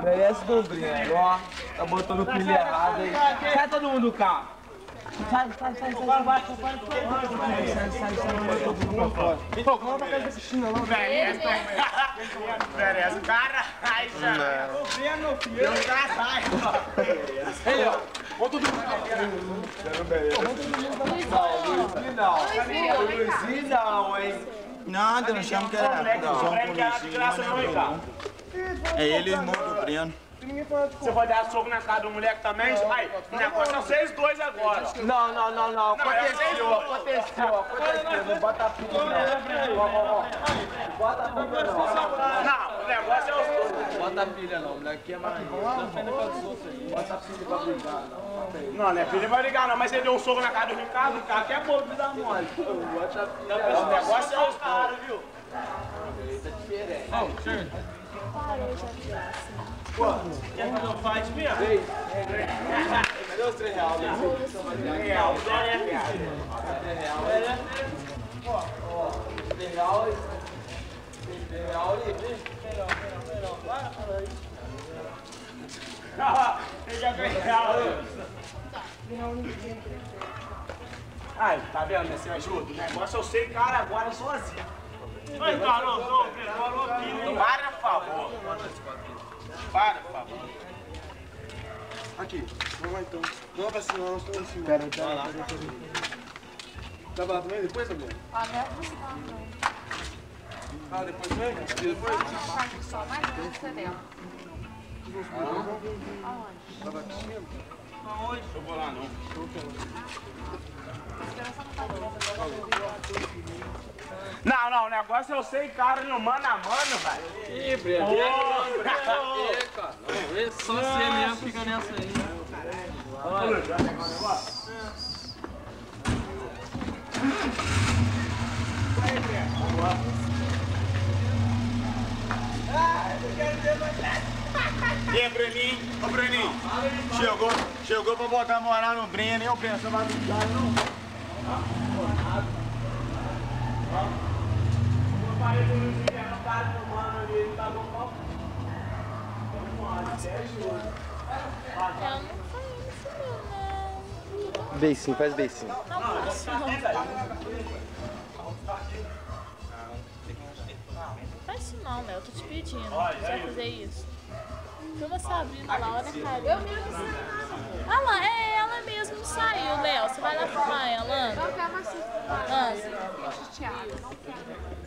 Merece dobrinha. Ó, tá botando o pilha errado aí. Sai todo mundo do carro. Sai. Pô, como vai fazer essa piscina lá? Merece o cara. Ai, já. Dobrinha, meu filho. Eu já sai. Ei, ó. Vamos todo mundo. Luizinho não, hein? Nada, não chama que era. É ele, irmão do Breno. Você vai dar soco na cara do moleque também? Aí, o negócio é vocês dois agora. Não. Aconteceu. Não bota a pilha, não. Bota a pilha, não. Não, o negócio é os dois. Bota a pilha, não. O moleque é mais bota a pilha pra brigar. Não, né? Filho vai ligar não, mas ele deu um soco na cara do Ricardo, o cara que é bobo de dar mole. Bota a pilha, O negócio é os caras, viu? Tá diferente. Parou já de graça. Pô, quer fazer um fight mesmo? Cadê os 3 reais? Real, Ai, tá vendo, né? Você ajuda? O negócio eu sei, cara, agora sozinho. Ai, Carlos, para, por favor. Para, por favor. Aqui, vamos lá então. Não vai assinar, nós estamos em cima. Pera. Vai lá também depois, Sabrina? Ah, não é possível, não. Ah, depois vem? E depois? Só mais um que você deu. Aonde? Vai pra piscina? Aonde? Eu vou lá, não. Não, o negócio eu sei, cara, no mano a mano, velho. Ih, Breno. Só você mesmo fica nessa aí. Olha. E aí, Breninho? Ô, Breninho, chegou pra botar moral no Breno, hein? O Breno, você vai brincar, não? Eu parei com o Luiz Guilherme, o cara do mano ali, ele tá no pau. Eu não conheço, não. Beicinho, faz beicinho. Não posso, não. Faz isso não, Léo. Eu tô te pedindo. Você vai fazer isso? Filma a Sabrina lá, olha a cara. Eu mesmo saí. Ah lá, ela mesmo saiu, Léo. Você vai lá filmar ela, anda. Não quero mais ser Anda. chateada, não quero.